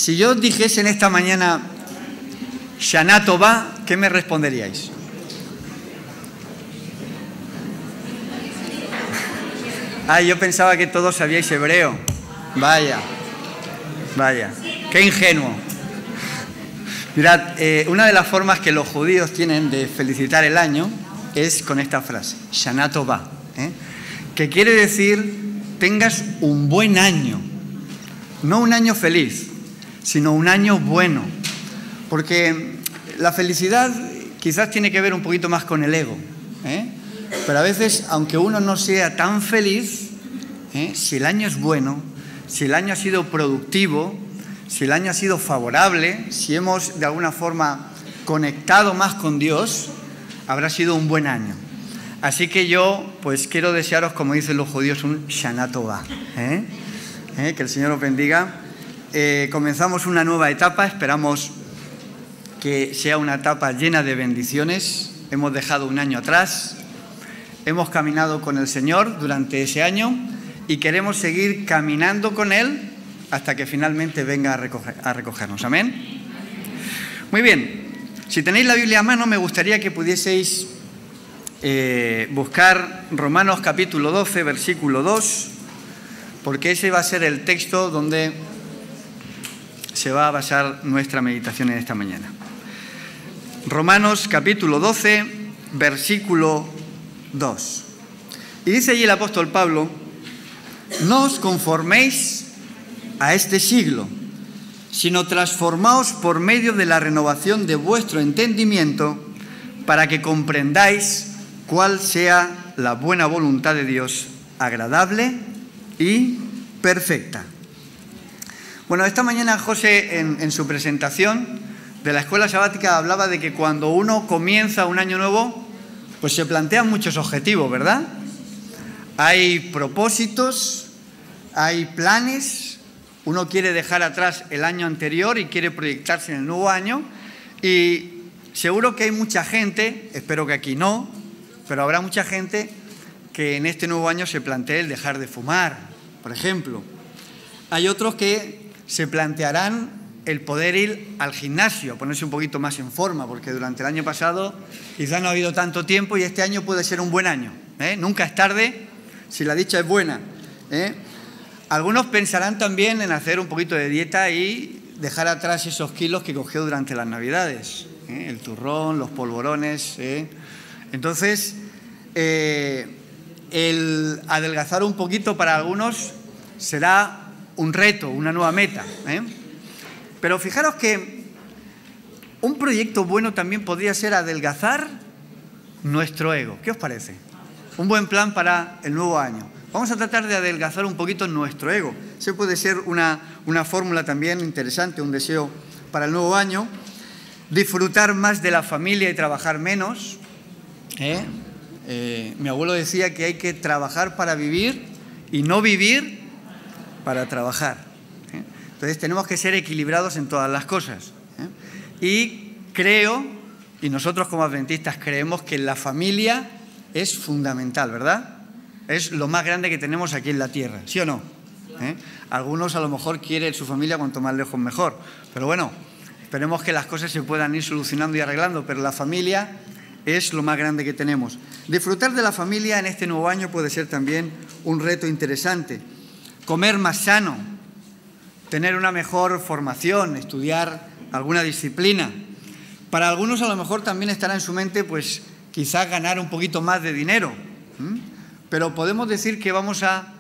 Si yo os dijese en esta mañana Shana Tová, ¿qué me responderíais? Yo pensaba que todos sabíais hebreo. Vaya, qué ingenuo. Mirad, una de las formas que los judíos tienen de felicitar el año es con esta frase, Shana Tová, que quiere decir tengas un buen año. No un año feliz, sino un año bueno. Porque la felicidad quizás tiene que ver un poquito más con el ego, pero a veces, aunque uno no sea tan feliz, si el año es bueno, si el año ha sido productivo, si el año ha sido favorable, si hemos de alguna forma conectado más con Dios, habrá sido un buen año. Así que yo pues quiero desearos, como dicen los judíos, un Shana Tová. Que el Señor os bendiga. Comenzamos una nueva etapa, esperamos que sea una etapa llena de bendiciones. Hemos dejado un año atrás, hemos caminado con el Señor durante ese año y queremos seguir caminando con Él hasta que finalmente venga a recogernos. Amén. Muy bien, si tenéis la Biblia a mano, me gustaría que pudieseis buscar Romanos capítulo 12, versículo 2, porque ese va a ser el texto donde se va a basar nuestra meditación en esta mañana. Romanos capítulo 12, versículo 2. Y dice allí el apóstol Pablo: no os conforméis a este siglo, sino transformaos por medio de la renovación de vuestro entendimiento, para que comprendáis cuál sea la buena voluntad de Dios, agradable y perfecta. Bueno, esta mañana José en su presentación de la escuela sabática hablaba de que cuando uno comienza un año nuevo, pues se plantean muchos objetivos, ¿verdad? Hay propósitos, hay planes, uno quiere dejar atrás el año anterior y quiere proyectarse en el nuevo año, y seguro que hay mucha gente, espero que aquí no, pero habrá mucha gente que en este nuevo año se plantee el dejar de fumar, por ejemplo. Hay otros que se plantearán el poder ir al gimnasio, ponerse un poquito más en forma, porque durante el año pasado quizás no ha habido tanto tiempo y este año puede ser un buen año. Nunca es tarde si la dicha es buena. Algunos pensarán también en hacer un poquito de dieta y dejar atrás esos kilos que cogió durante las Navidades, el turrón, los polvorones. Entonces, el adelgazar un poquito para algunos será un reto, una nueva meta. Pero fijaros que un proyecto bueno también podría ser adelgazar nuestro ego. ¿Qué os parece? Un buen plan para el nuevo año. Vamos a tratar de adelgazar un poquito nuestro ego. Ese puede ser una fórmula también interesante, un deseo para el nuevo año. Disfrutar más de la familia y trabajar menos. Mi abuelo decía que hay que trabajar para vivir y no vivir para trabajar. Entonces tenemos que ser equilibrados en todas las cosas. Y creo, y nosotros como adventistas creemos, que la familia es fundamental, ¿verdad? Es lo más grande que tenemos aquí en la tierra, ¿sí o no? Algunos a lo mejor quieren su familia cuanto más lejos mejor, pero bueno, esperemos que las cosas se puedan ir solucionando y arreglando, pero la familia es lo más grande que tenemos. Disfrutar de la familia en este nuevo año puede ser también un reto interesante. Comer más sano, tener una mejor formación, estudiar alguna disciplina. Para algunos a lo mejor también estará en su mente, pues quizás ganar un poquito más de dinero. Pero podemos decir que vamos a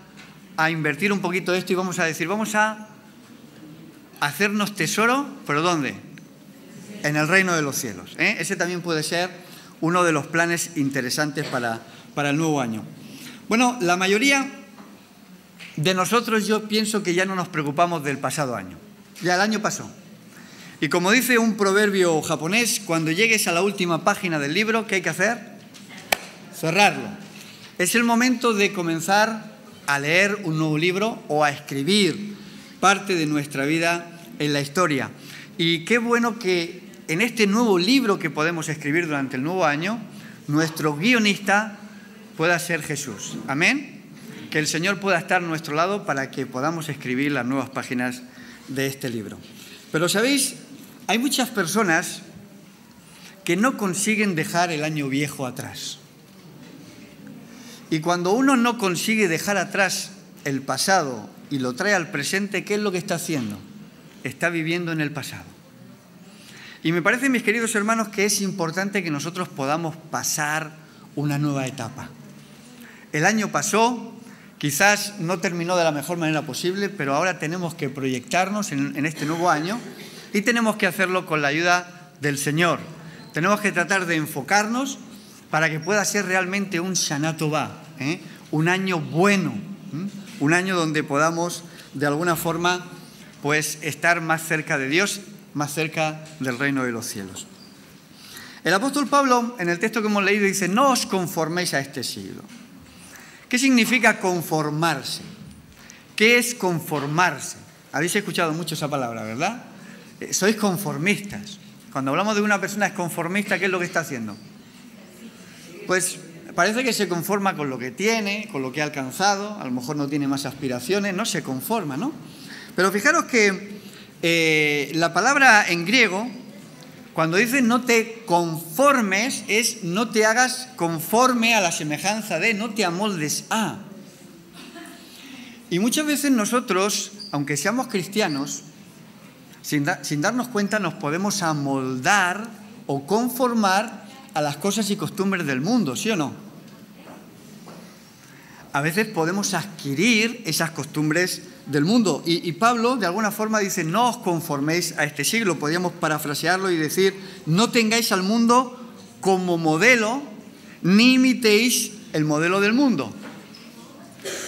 invertir un poquito de esto y vamos a decir, vamos a hacernos tesoro, ¿pero dónde? En el reino de los cielos. Ese también puede ser uno de los planes interesantes para el nuevo año. Bueno, la mayoría de nosotros, yo pienso que ya no nos preocupamos del pasado año. Ya el año pasó. Y como dice un proverbio japonés, cuando llegues a la última página del libro, ¿qué hay que hacer? Cerrarlo. Es el momento de comenzar a leer un nuevo libro o a escribir parte de nuestra vida en la historia. Y qué bueno que en este nuevo libro que podemos escribir durante el nuevo año, nuestro guionista pueda ser Jesús. Amén. Que el Señor pueda estar a nuestro lado para que podamos escribir las nuevas páginas de este libro. Pero, ¿sabéis? Hay muchas personas que no consiguen dejar el año viejo atrás. Y cuando uno no consigue dejar atrás el pasado y lo trae al presente, ¿qué es lo que está haciendo? Está viviendo en el pasado. Y me parece, mis queridos hermanos, que es importante que nosotros podamos pasar una nueva etapa. El año pasó, quizás no terminó de la mejor manera posible, pero ahora tenemos que proyectarnos en este nuevo año y tenemos que hacerlo con la ayuda del Señor. Tenemos que tratar de enfocarnos para que pueda ser realmente un Shana Tová, un año bueno, un año donde podamos, de alguna forma, pues estar más cerca de Dios, más cerca del reino de los cielos. El apóstol Pablo, en el texto que hemos leído, dice: no os conforméis a este siglo. ¿Qué significa conformarse? ¿Qué es conformarse? Habéis escuchado mucho esa palabra, ¿verdad? Sois conformistas. Cuando hablamos de una persona es conformista, ¿qué es lo que está haciendo? Pues parece que se conforma con lo que tiene, con lo que ha alcanzado, a lo mejor no tiene más aspiraciones, no se conforma, ¿no? Pero fijaros que la palabra en griego, cuando dice no te conformes, es no te hagas conforme a la semejanza de, no te amoldes a. Y muchas veces nosotros, aunque seamos cristianos, sin darnos cuenta nos podemos amoldar o conformar a las cosas y costumbres del mundo, ¿sí o no? A veces podemos adquirir esas costumbres del mundo. Y Pablo, de alguna forma, dice: no os conforméis a este siglo. Podríamos parafrasearlo y decir: no tengáis al mundo como modelo, ni imitéis el modelo del mundo.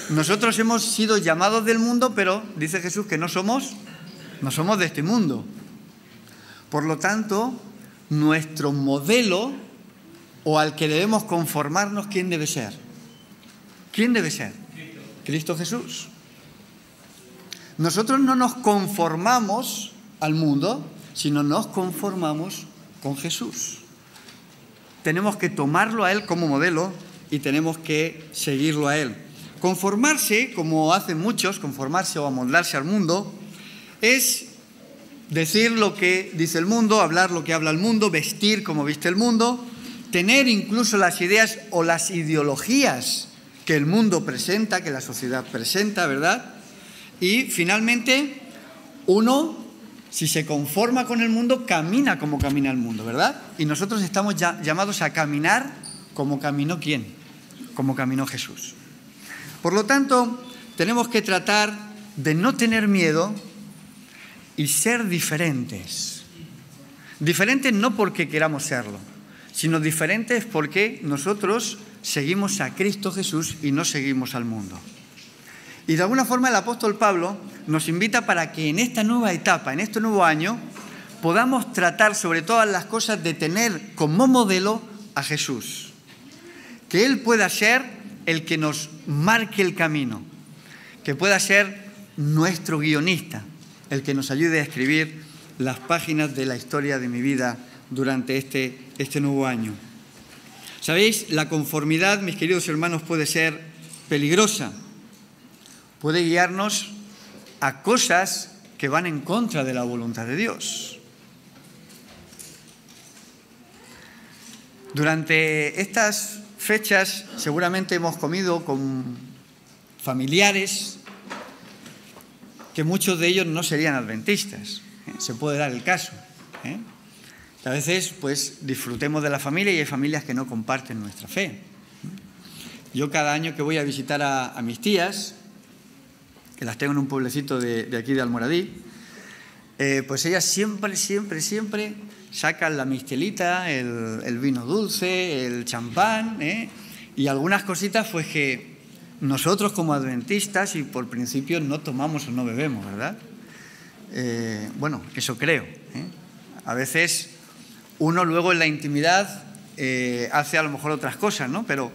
Nosotros hemos sido llamados del mundo, pero dice Jesús que no somos de este mundo. Por lo tanto, nuestro modelo, o al que debemos conformarnos, ¿quién debe ser? ¿Quién debe ser? Cristo Jesús. Nosotros no nos conformamos al mundo, sino nos conformamos con Jesús. Tenemos que tomarlo a Él como modelo y tenemos que seguirlo a Él. Conformarse, como hacen muchos, conformarse o amoldarse al mundo, es decir lo que dice el mundo, hablar lo que habla el mundo, vestir como viste el mundo, tener incluso las ideas o las ideologías que el mundo presenta, que la sociedad presenta, ¿verdad? Y finalmente, uno, si se conforma con el mundo, camina como camina el mundo, ¿verdad? Y nosotros estamos llamados a caminar como caminó ¿quién? Como caminó Jesús. Por lo tanto, tenemos que tratar de no tener miedo y ser diferentes. Diferentes no porque queramos serlo, sino diferentes porque nosotros seguimos a Cristo Jesús y no seguimos al mundo. Y de alguna forma el apóstol Pablo nos invita para que en esta nueva etapa, en este nuevo año, podamos tratar sobre todas las cosas de tener como modelo a Jesús. Que Él pueda ser el que nos marque el camino, que pueda ser nuestro guionista, el que nos ayude a escribir las páginas de la historia de mi vida durante este nuevo año. ¿Sabéis? La conformidad, mis queridos hermanos, puede ser peligrosa. Puede guiarnos a cosas que van en contra de la voluntad de Dios. Durante estas fechas seguramente hemos comido con familiares que muchos de ellos no serían adventistas. Se puede dar el caso. A veces pues disfrutemos de la familia y hay familias que no comparten nuestra fe. Yo cada año que voy a visitar a mis tías, que las tengo en un pueblecito de aquí de Almoradí, pues ellas siempre sacan la mistelita, el vino dulce, el champán, y algunas cositas pues que nosotros como adventistas y por principio no tomamos o no bebemos, ¿verdad? Bueno, eso creo. A veces uno luego en la intimidad hace a lo mejor otras cosas, ¿no? Pero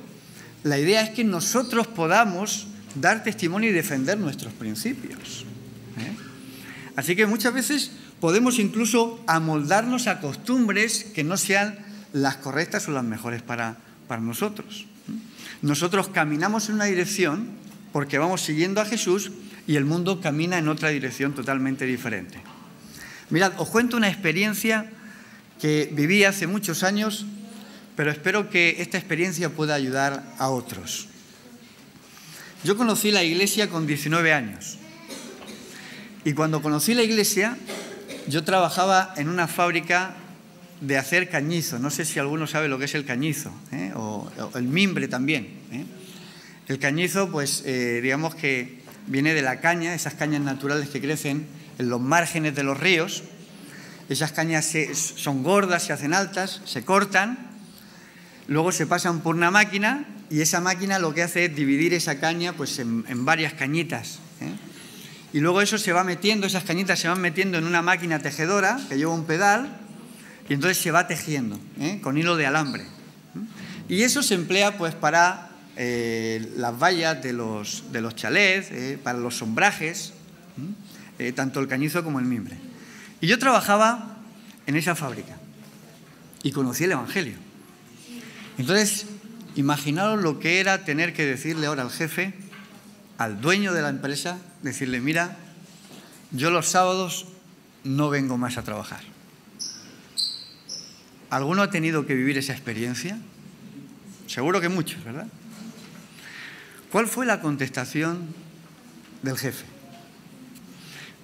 la idea es que nosotros podamos dar testimonio y defender nuestros principios. Así que muchas veces podemos incluso amoldarnos a costumbres que no sean las correctas o las mejores para nosotros. Nosotros caminamos en una dirección porque vamos siguiendo a Jesús y el mundo camina en otra dirección totalmente diferente. Mirad, os cuento una experiencia que viví hace muchos años, pero espero que esta experiencia pueda ayudar a otros. Yo conocí la iglesia con 19 años. Y cuando conocí la iglesia, yo trabajaba en una fábrica de hacer cañizo. No sé si alguno sabe lo que es el cañizo, o el mimbre también. El cañizo, pues digamos que viene de la caña, esas cañas naturales que crecen en los márgenes de los ríos. Esas cañas son gordas, se hacen altas, se cortan, luego se pasan por una máquina y esa máquina lo que hace es dividir esa caña pues, en varias cañitas. Y luego eso se va metiendo, esas cañitas se van metiendo en una máquina tejedora que lleva un pedal y entonces se va tejiendo con hilo de alambre. Y eso se emplea pues para las vallas de los chalés, para los sombrajes, tanto el cañizo como el mimbre. Y yo trabajaba en esa fábrica y conocí el Evangelio. Entonces, imaginaos lo que era tener que decirle ahora al jefe, al dueño de la empresa, decirle, mira, yo los sábados no vengo más a trabajar. ¿Alguno ha tenido que vivir esa experiencia? Seguro que muchos, ¿verdad? ¿Cuál fue la contestación del jefe?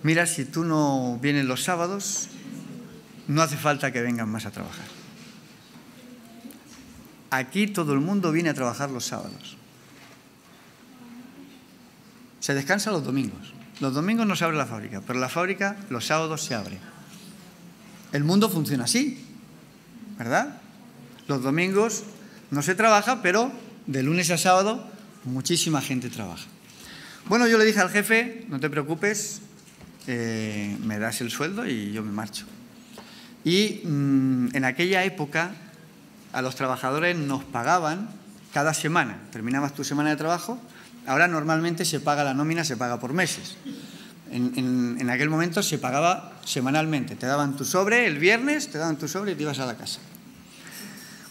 Mira, si tú no vienes los sábados, no hace falta que vengan más a trabajar. Aquí todo el mundo viene a trabajar los sábados. Se descansa los domingos. Los domingos no se abre la fábrica, pero la fábrica los sábados se abre. El mundo funciona así, ¿verdad? Los domingos no se trabaja, pero de lunes a sábado muchísima gente trabaja. Bueno, yo le dije al jefe, no te preocupes, me das el sueldo y yo me marcho. Y en aquella época a los trabajadores nos pagaban cada semana. Terminabas tu semana de trabajo. Ahora normalmente se paga la nómina, se paga por meses. En aquel momento se pagaba semanalmente. Te daban tu sobre el viernes, te daban tu sobre y te ibas a la casa.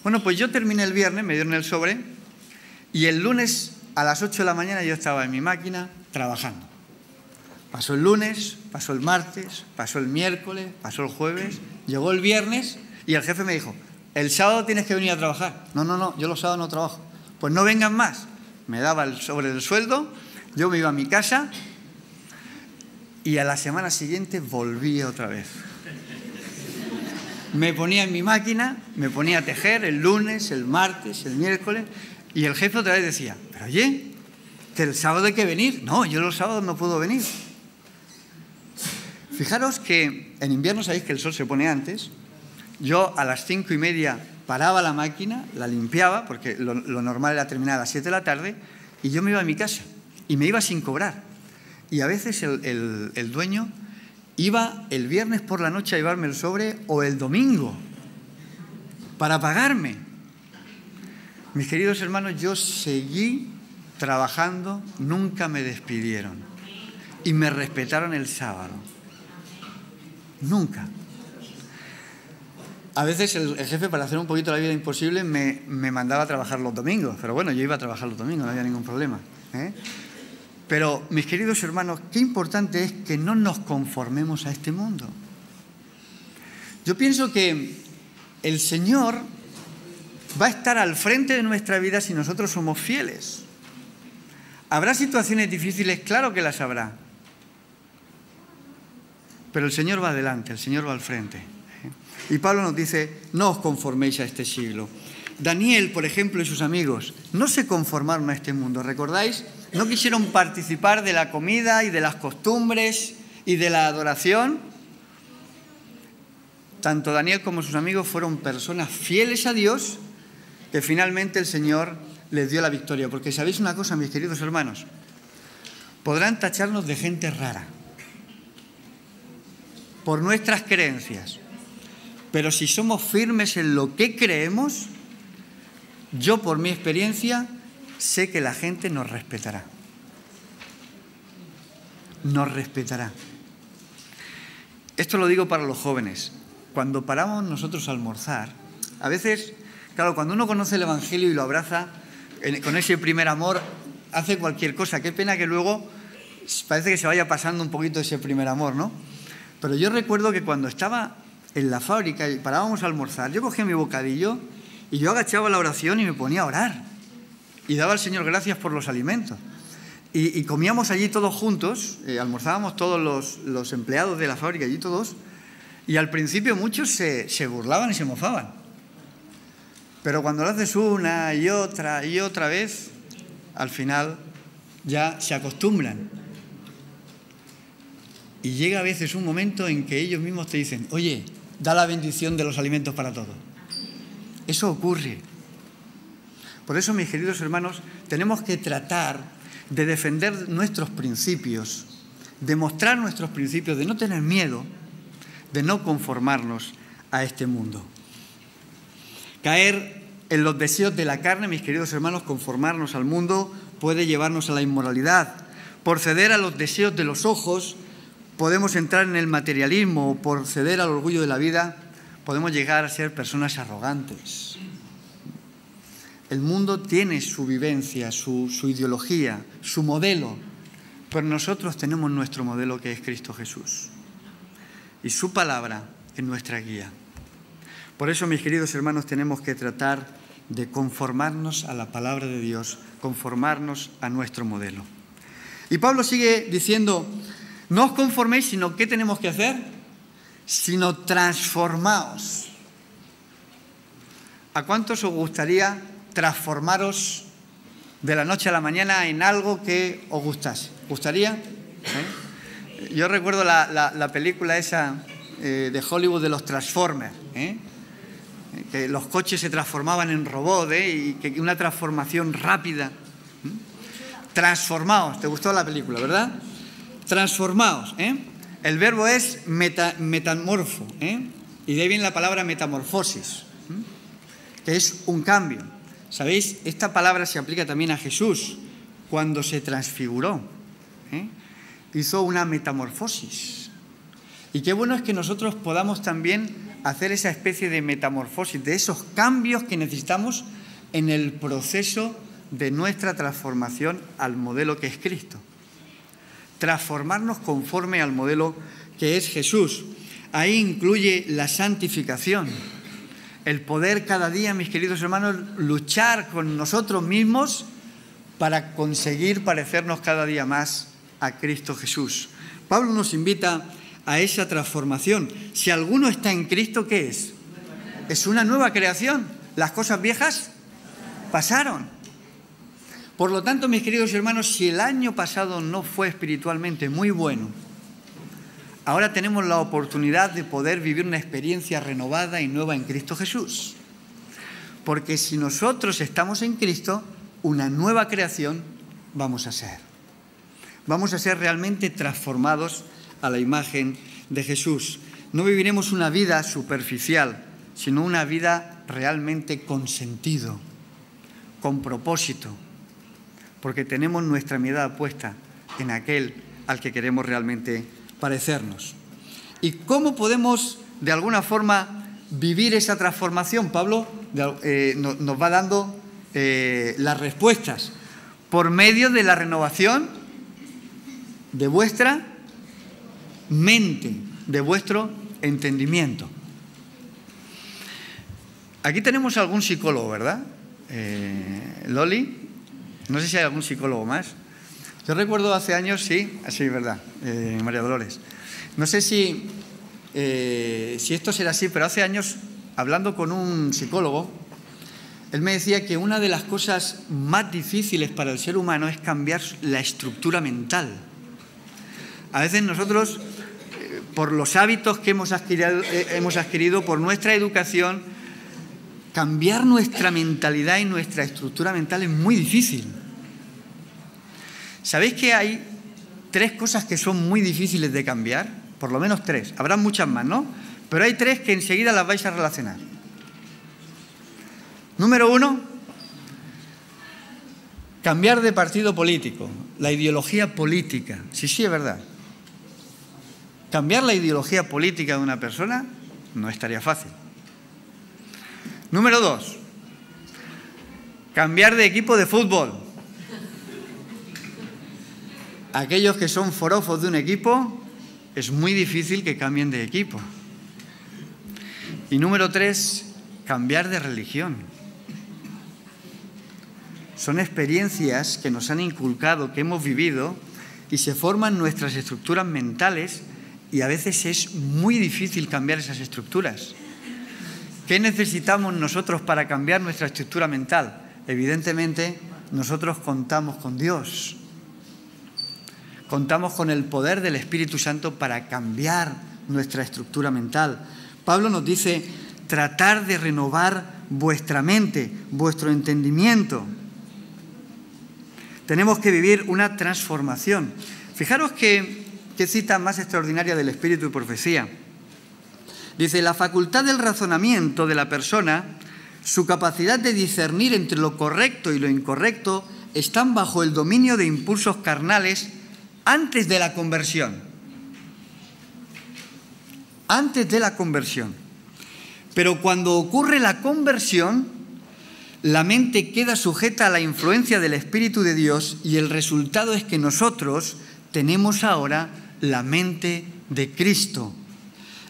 Bueno, pues yo terminé el viernes, me dieron el sobre y el lunes a las 8 de la mañana yo estaba en mi máquina trabajando. Pasó el lunes, pasó el martes, pasó el miércoles, pasó el jueves, llegó el viernes y el jefe me dijo, el sábado tienes que venir a trabajar. No, yo los sábados no trabajo. Pues no vengan más. Me daba el sobre del sueldo, yo me iba a mi casa y a la semana siguiente volvía otra vez. Me ponía en mi máquina, me ponía a tejer el lunes, el martes, el miércoles y el jefe otra vez decía, pero oye, que el sábado hay que venir. No, yo los sábados no puedo venir. Fijaros que en invierno sabéis que el sol se pone antes. Yo a las 5:30 paraba la máquina, la limpiaba, porque lo normal era terminar a las 7 de la tarde, y yo me iba a mi casa, y me iba sin cobrar. Y a veces el dueño iba el viernes por la noche a llevarme el sobre, o el domingo, para pagarme. Mis queridos hermanos, yo seguí trabajando, nunca me despidieron, y me respetaron el sábado. Nunca. A veces el jefe, para hacer un poquito la vida imposible, me mandaba a trabajar los domingos. Pero bueno, yo iba a trabajar los domingos, no había ningún problema. Pero, mis queridos hermanos, qué importante es que no nos conformemos a este mundo. Yo pienso que el Señor va a estar al frente de nuestra vida si nosotros somos fieles. ¿Habrá situaciones difíciles? Claro que las habrá. Pero el Señor va adelante, el Señor va al frente. Y Pablo nos dice, no os conforméis a este siglo. Daniel, por ejemplo, y sus amigos, no se conformaron a este mundo. ¿Recordáis? No quisieron participar de la comida y de las costumbres y de la adoración. Tanto Daniel como sus amigos fueron personas fieles a Dios, que finalmente el Señor les dio la victoria. Porque ¿sabéis una cosa, mis queridos hermanos? Podrán tacharnos de gente rara por nuestras creencias. Pero si somos firmes en lo que creemos, yo por mi experiencia sé que la gente nos respetará. Nos respetará. Esto lo digo para los jóvenes. Cuando paramos nosotros a almorzar, a veces, claro, cuando uno conoce el Evangelio y lo abraza con ese primer amor, hace cualquier cosa. Qué pena que luego parece que se vaya pasando un poquito ese primer amor, ¿no? Pero yo recuerdo que cuando estaba en la fábrica y parábamos a almorzar, yo cogía mi bocadillo y yo agachaba la oración y me ponía a orar. Y daba al Señor gracias por los alimentos. Y comíamos allí todos juntos, almorzábamos todos los empleados de la fábrica, allí todos, y al principio muchos se burlaban y se mofaban. Pero cuando lo haces una y otra vez, al final ya se acostumbran. Y llega a veces un momento en que ellos mismos te dicen, oye, da la bendición de los alimentos para todos. Eso ocurre. Por eso, mis queridos hermanos, tenemos que tratar de defender nuestros principios, de mostrar nuestros principios, de no tener miedo, de no conformarnos a este mundo. Caer en los deseos de la carne, mis queridos hermanos, conformarnos al mundo, puede llevarnos a la inmoralidad. Por ceder a los deseos de los ojos, podemos entrar en el materialismo, o por ceder al orgullo de la vida, podemos llegar a ser personas arrogantes. El mundo tiene su vivencia, su ideología, su modelo, pero nosotros tenemos nuestro modelo, que es Cristo Jesús. Y su palabra es nuestra guía. Por eso, mis queridos hermanos, tenemos que tratar de conformarnos a la palabra de Dios, conformarnos a nuestro modelo. Y Pablo sigue diciendo, no os conforméis, sino ¿qué tenemos que hacer? Sino transformaos. ¿A cuántos os gustaría transformaros de la noche a la mañana en algo que os gustase? ¿Gustaría? Yo recuerdo la película esa de Hollywood de los Transformers, que los coches se transformaban en robots, y que una transformación rápida. Transformaos, ¿te gustó la película, verdad? Transformaos, El verbo es metamorfo, y de ahí viene la palabra metamorfosis, que es un cambio. ¿Sabéis? Esta palabra se aplica también a Jesús cuando se transfiguró. Hizo una metamorfosis. Y qué bueno es que nosotros podamos también hacer esa especie de metamorfosis, de esos cambios que necesitamos en el proceso de nuestra transformación al modelo que es Cristo. Transformarnos conforme al modelo que es Jesús. Ahí incluye la santificación. El poder cada día, mis queridos hermanos, luchar con nosotros mismos para conseguir parecernos cada día más a Cristo Jesús. Pablo nos invita a esa transformación. Si alguno está en Cristo, ¿qué es? Es una nueva creación. Las cosas viejas pasaron. Por lo tanto, mis queridos hermanos, si el año pasado no fue espiritualmente muy bueno, ahora tenemos la oportunidad de poder vivir una experiencia renovada y nueva en Cristo Jesús. Porque si nosotros estamos en Cristo, una nueva creación vamos a ser. Vamos a ser realmente transformados a la imagen de Jesús. No viviremos una vida superficial, sino una vida realmente con sentido, con propósito, porque tenemos nuestra mirada puesta en aquel al que queremos realmente parecernos. ¿Y cómo podemos, de alguna forma, vivir esa transformación? Pablo nos va dando las respuestas por medio de la renovación de vuestra mente, de vuestro entendimiento. Aquí tenemos algún psicólogo, ¿verdad? Loli, no sé si hay algún psicólogo más. Yo recuerdo hace años, sí, verdad, María Dolores. No sé si esto será así, pero hace años, hablando con un psicólogo, él me decía que una de las cosas más difíciles para el ser humano es cambiar la estructura mental. A veces nosotros, por los hábitos que hemos adquirido, por nuestra educación, cambiar nuestra mentalidad y nuestra estructura mental es muy difícil. ¿Sabéis que hay 3 cosas que son muy difíciles de cambiar? Por lo menos 3. Habrá muchas más, ¿no? Pero hay 3 que enseguida las vais a relacionar. Número 1, cambiar de partido político, la ideología política. Sí, es verdad. Cambiar la ideología política de una persona no estaría fácil. Número 2, cambiar de equipo de fútbol. Aquellos que son forofos de un equipo es muy difícil que cambien de equipo. Y número 3, cambiar de religión. Son experiencias que nos han inculcado, que hemos vivido, y se forman nuestras estructuras mentales, y a veces es muy difícil cambiar esas estructuras. ¿Qué necesitamos nosotros para cambiar nuestra estructura mental? Evidentemente, nosotros contamos con Dios. Contamos con el poder del Espíritu Santo para cambiar nuestra estructura mental. Pablo nos dice, tratar de renovar vuestra mente, vuestro entendimiento. Tenemos que vivir una transformación. Fijaros qué cita más extraordinaria del Espíritu y Profecía. Dice, la facultad del razonamiento de la persona, su capacidad de discernir entre lo correcto y lo incorrecto, están bajo el dominio de impulsos carnales antes de la conversión. Antes de la conversión. Pero cuando ocurre la conversión, la mente queda sujeta a la influencia del Espíritu de Dios y el resultado es que nosotros tenemos ahora la mente de Cristo.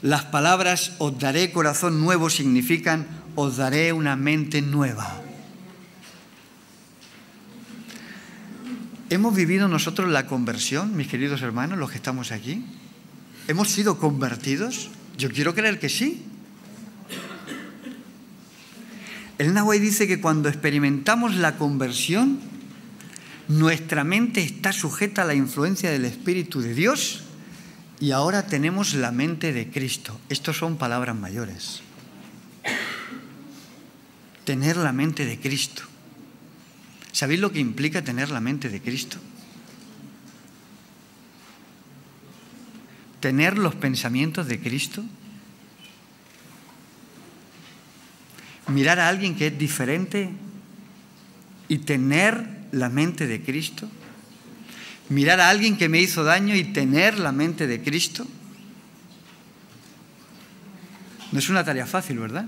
Las palabras os daré corazón nuevo significan os daré una mente nueva. ¿Hemos vivido nosotros la conversión, mis queridos hermanos, los que estamos aquí? ¿Hemos sido convertidos? Yo quiero creer que sí. El Nahuay dice que cuando experimentamos la conversión, nuestra mente está sujeta a la influencia del Espíritu de Dios y ahora tenemos la mente de Cristo. Estos son palabras mayores. Tener la mente de Cristo. ¿Sabéis lo que implica tener la mente de Cristo? Tener los pensamientos de Cristo. Mirar a alguien que es diferente y tener la mente de Cristo. Mirar a alguien que me hizo daño y tener la mente de Cristo. No es una tarea fácil, ¿verdad?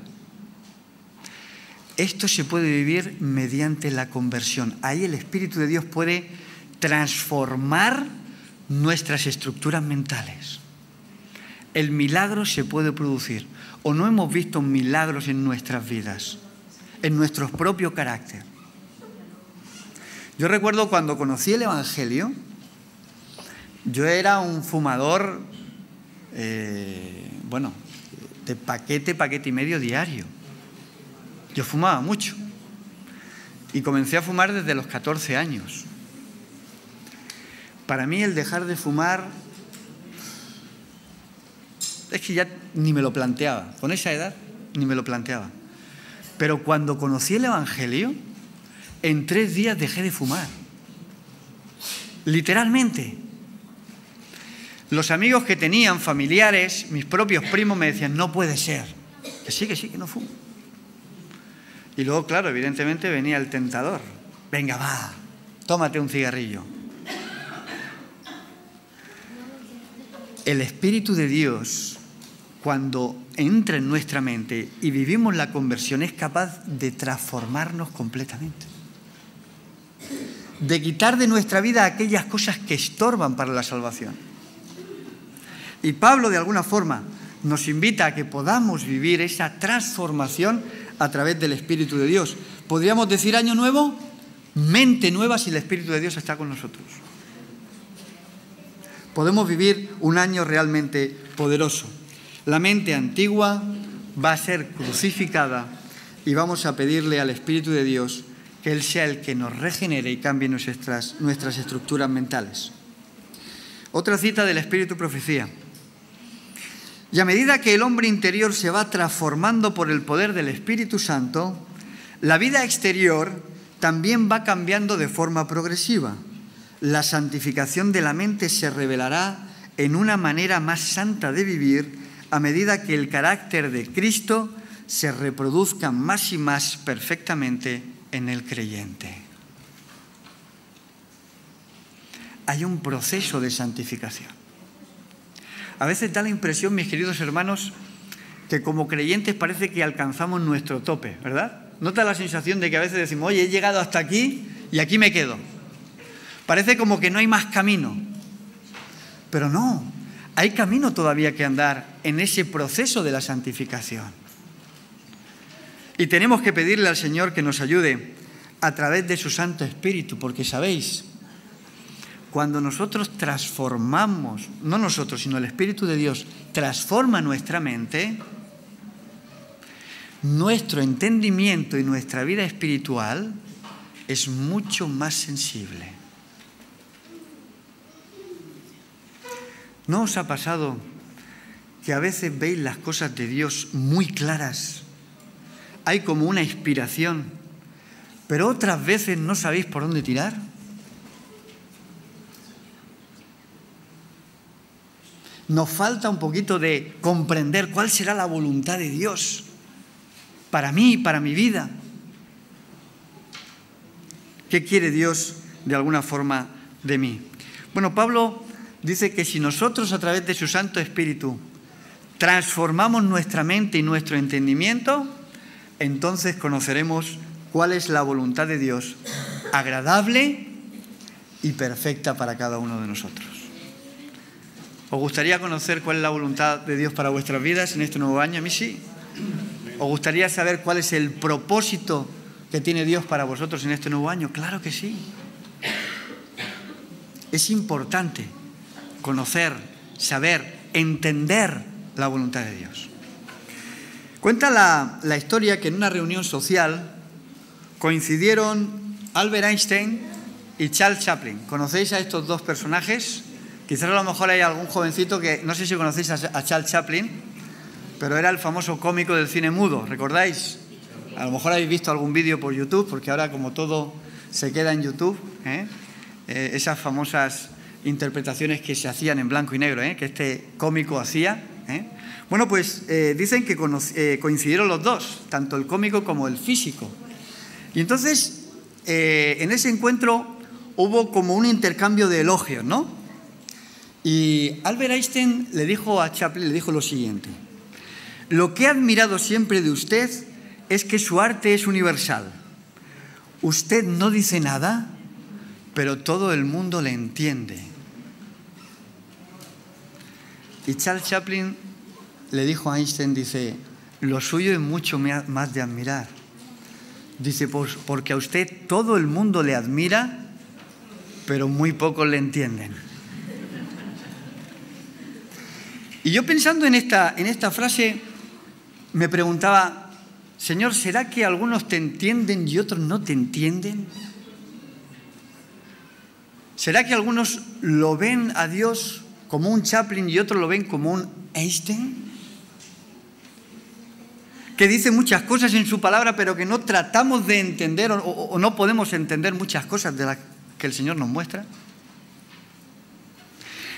Esto se puede vivir mediante la conversión. Ahí el Espíritu de Dios puede transformar nuestras estructuras mentales. El milagro se puede producir. ¿O no hemos visto milagros en nuestras vidas? En nuestro propio carácter. Yo recuerdo cuando conocí el Evangelio, yo era un fumador, de paquete y medio diario. Yo fumaba mucho. Y comencé a fumar desde los 14 años. Para mí el dejar de fumar, es que ya ni me lo planteaba. Con esa edad ni me lo planteaba. Pero cuando conocí el Evangelio, en 3 días dejé de fumar. Literalmente. Los amigos que tenían, familiares, mis propios primos me decían, no puede ser. Que sí, que no fumo. Y luego, claro, evidentemente venía el tentador. Venga, va, tómate un cigarrillo. El Espíritu de Dios, cuando entra en nuestra mente y vivimos la conversión, es capaz de transformarnos completamente. De quitar de nuestra vida aquellas cosas que estorban para la salvación. Y Pablo, de alguna forma, nos invita a que podamos vivir esa transformación a través del Espíritu de Dios. ¿Podríamos decir año nuevo? Mente nueva si el Espíritu de Dios está con nosotros. Podemos vivir un año realmente poderoso. La mente antigua va a ser crucificada y vamos a pedirle al Espíritu de Dios que Él sea el que nos regenere y cambie nuestras estructuras mentales. Otra cita del Espíritu y Profecía. Y a medida que el hombre interior se va transformando por el poder del Espíritu Santo, la vida exterior también va cambiando de forma progresiva. La santificación de la mente se revelará en una manera más santa de vivir a medida que el carácter de Cristo se reproduzca más y más perfectamente en el creyente. Hay un proceso de santificación. A veces da la impresión, mis queridos hermanos, que como creyentes parece que alcanzamos nuestro tope, ¿verdad? ¿No te da la sensación de que a veces decimos, oye, he llegado hasta aquí y aquí me quedo? Parece como que no hay más camino. Pero no, Hay camino todavía que andar en ese proceso de la santificación. Y tenemos que pedirle al Señor que nos ayude a través de su Santo Espíritu, porque sabéis, cuando nosotros transformamos, no nosotros, sino el Espíritu de Dios, transforma nuestra mente, nuestro entendimiento y nuestra vida espiritual es mucho más sensible. ¿No os ha pasado que a veces veis las cosas de Dios muy claras? Hay como una inspiración, pero otras veces no sabéis por dónde tirar. Nos falta un poquito de comprender cuál será la voluntad de Dios para mí, para mi vida. ¿Qué quiere Dios de alguna forma de mí? Bueno, Pablo dice que si nosotros a través de su Santo Espíritu transformamos nuestra mente y nuestro entendimiento, entonces conoceremos cuál es la voluntad de Dios, agradable y perfecta para cada uno de nosotros. ¿Os gustaría conocer cuál es la voluntad de Dios para vuestras vidas en este nuevo año? A mí sí. ¿Os gustaría saber cuál es el propósito que tiene Dios para vosotros en este nuevo año? Claro que sí. Es importante conocer, saber, entender la voluntad de Dios. Cuenta la historia que en una reunión social coincidieron Albert Einstein y Charles Chaplin. ¿Conocéis a estos dos personajes? Quizás a lo mejor hay algún jovencito que, no sé si conocéis a Charles Chaplin, pero era el famoso cómico del cine mudo, ¿recordáis? A lo mejor habéis visto algún vídeo por YouTube, porque ahora como todo se queda en YouTube, esas famosas interpretaciones que se hacían en blanco y negro, que este cómico hacía. Bueno, pues dicen que coincidieron los dos, tanto el cómico como el físico. Y entonces, en ese encuentro hubo como un intercambio de elogios, ¿no? Y Albert Einstein le dijo a Chaplin, le dijo lo siguiente: lo que he admirado siempre de usted es que su arte es universal. Usted no dice nada, pero todo el mundo le entiende. Y Charles Chaplin le dijo a Einstein, dice, lo suyo es mucho más de admirar. Dice, pues porque a usted todo el mundo le admira, pero muy pocos le entienden. Y yo pensando en esta frase, me preguntaba, Señor, ¿será que algunos te entienden y otros no te entienden? ¿Será que algunos lo ven a Dios como un Chaplin y otros lo ven como un Einstein? Que dice muchas cosas en su palabra, pero que no tratamos de entender o no podemos entender muchas cosas de las que el Señor nos muestra.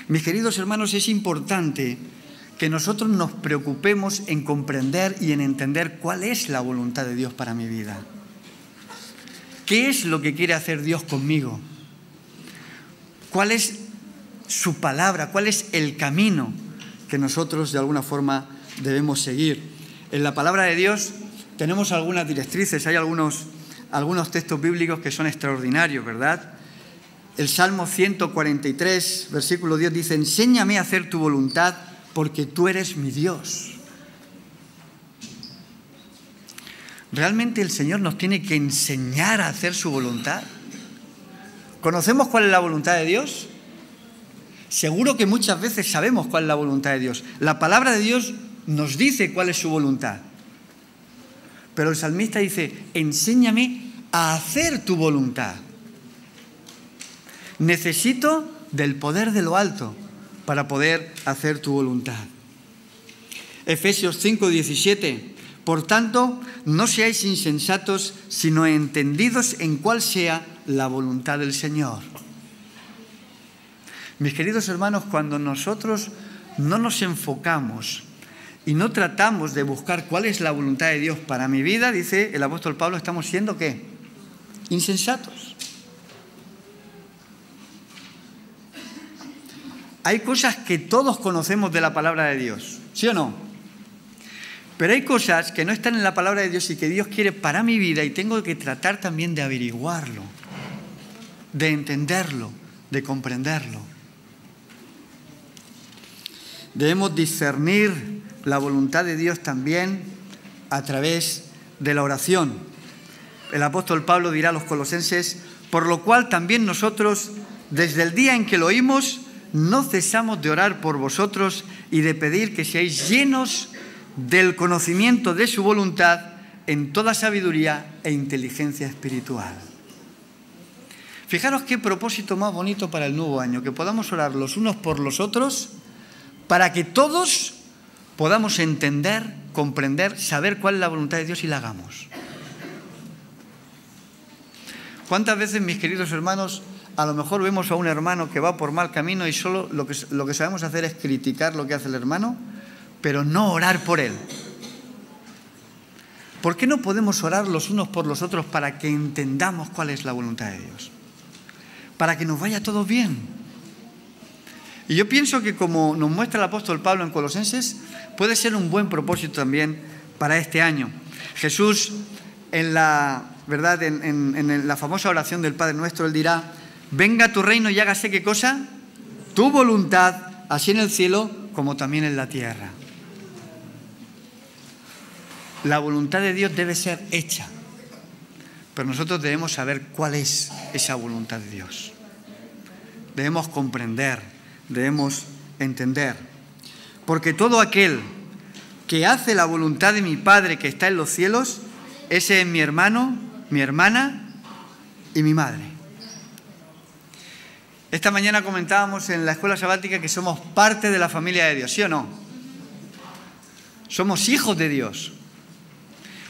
Mis queridos hermanos, es importante que nosotros nos preocupemos en comprender y en entender cuál es la voluntad de Dios para mi vida. ¿Qué es lo que quiere hacer Dios conmigo? ¿Cuál es su palabra? ¿Cuál es el camino que nosotros de alguna forma debemos seguir? En la palabra de Dios tenemos algunas directrices, hay algunos textos bíblicos que son extraordinarios, ¿verdad? El Salmo 143, versículo 10 dice, enséñame a hacer tu voluntad porque tú eres mi Dios. ¿Realmente el Señor nos tiene que enseñar a hacer su voluntad? ¿Conocemos cuál es la voluntad de Dios? Seguro que muchas veces sabemos cuál es la voluntad de Dios. La palabra de Dios nos dice cuál es su voluntad. Pero el salmista dice, enséñame a hacer tu voluntad. Necesito del poder de lo alto para poder hacer tu voluntad. Efesios 5:17. Por tanto, no seáis insensatos, sino entendidos en cuál sea la voluntad del Señor. Mis queridos hermanos, cuando nosotros no nos enfocamos y no tratamos de buscar cuál es la voluntad de Dios para mi vida, dice el apóstol Pablo, estamos siendo ¿qué? Insensatos. Hay cosas que todos conocemos de la palabra de Dios, ¿sí o no? Pero hay cosas que no están en la palabra de Dios y que Dios quiere para mi vida y tengo que tratar también de averiguarlo, de entenderlo, de comprenderlo. Debemos discernir la voluntad de Dios también a través de la oración. El apóstol Pablo dirá a los colosenses: por lo cual también nosotros, desde el día en que lo oímos, no cesamos de orar por vosotros y de pedir que seáis llenos del conocimiento de su voluntad en toda sabiduría e inteligencia espiritual. Fijaros qué propósito más bonito para el nuevo año, que podamos orar los unos por los otros para que todos podamos entender, comprender, saber cuál es la voluntad de Dios y la hagamos. ¿Cuántas veces, mis queridos hermanos, a lo mejor vemos a un hermano que va por mal camino y solo lo que sabemos hacer es criticar lo que hace el hermano, pero no orar por él? ¿Por qué no podemos orar los unos por los otros para que entendamos cuál es la voluntad de Dios? Para que nos vaya todo bien. Y yo pienso que, como nos muestra el apóstol Pablo en Colosenses, puede ser un buen propósito también para este año. Jesús, en la famosa oración del Padre Nuestro, él dirá: venga tu reino y hágase, ¿qué cosa? Tu voluntad, así en el cielo como también en la tierra. La voluntad de Dios debe ser hecha, pero nosotros debemos saber cuál es esa voluntad de Dios. Debemos comprender, debemos entender. Porque todo aquel que hace la voluntad de mi Padre que está en los cielos, ese es mi hermano, mi hermana y mi madre. Esta mañana comentábamos en la escuela sabática que somos parte de la familia de Dios, ¿sí o no? Somos hijos de Dios.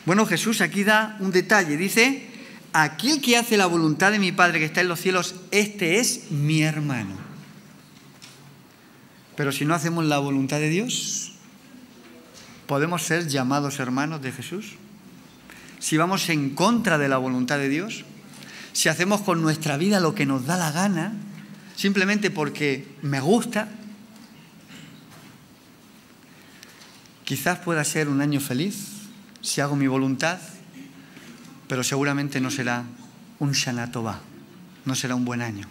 Bueno, Jesús aquí da un detalle, dice: aquel que hace la voluntad de mi Padre que está en los cielos, este es mi hermano. Pero si no hacemos la voluntad de Dios, ¿podemos ser llamados hermanos de Jesús? Si vamos en contra de la voluntad de Dios, si hacemos con nuestra vida lo que nos da la gana, simplemente porque me gusta, quizás pueda ser un año feliz si hago mi voluntad, pero seguramente no será un Shana Tová, no será un buen año.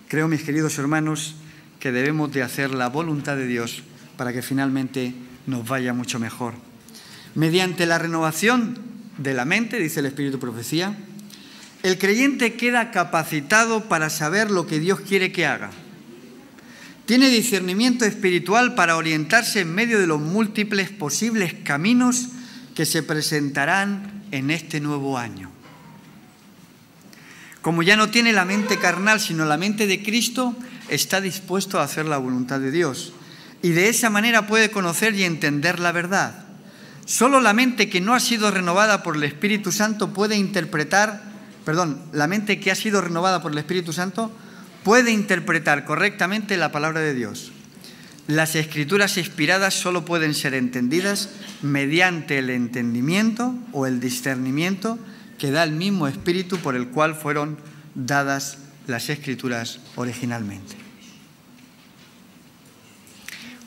Creo, mis queridos hermanos, que debemos de hacer la voluntad de Dios para que finalmente nos vaya mucho mejor. Mediante la renovación de la mente, dice el Espíritu Profecía, el creyente queda capacitado para saber lo que Dios quiere que haga. Tiene discernimiento espiritual para orientarse en medio de los múltiples posibles caminos que se presentarán en este nuevo año. Como ya no tiene la mente carnal, sino la mente de Cristo, está dispuesto a hacer la voluntad de Dios. Y de esa manera puede conocer y entender la verdad. Solo la mente que no ha sido renovada por el Espíritu Santo puede la mente que ha sido renovada por el Espíritu Santo puede interpretar correctamente la palabra de Dios. Las Escrituras inspiradas solo pueden ser entendidas mediante el entendimiento o el discernimiento que da el mismo Espíritu por el cual fueron dadas las Escrituras originalmente.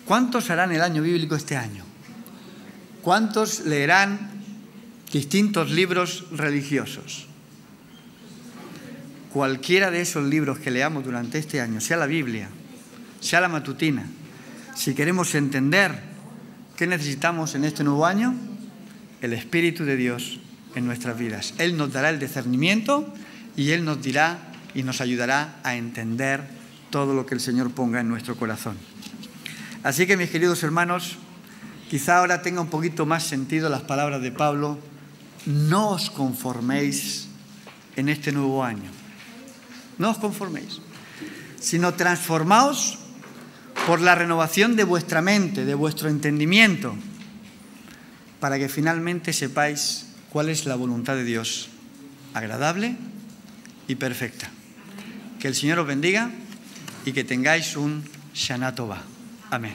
¿Cuántos harán el año bíblico este año? ¿Cuántos leerán distintos libros religiosos? Cualquiera de esos libros que leamos durante este año, sea la Biblia, sea la matutina, si queremos entender qué necesitamos en este nuevo año, el Espíritu de Dios en nuestras vidas. Él nos dará el discernimiento y Él nos dirá y nos ayudará a entender todo lo que el Señor ponga en nuestro corazón. Así que, mis queridos hermanos, quizá ahora tenga un poquito más sentido las palabras de Pablo: no os conforméis en este nuevo año. No os conforméis, sino transformaos por la renovación de vuestra mente, de vuestro entendimiento, para que finalmente sepáis cuál es la voluntad de Dios, agradable y perfecta. Que el Señor os bendiga y que tengáis un Shana Tová. Amén.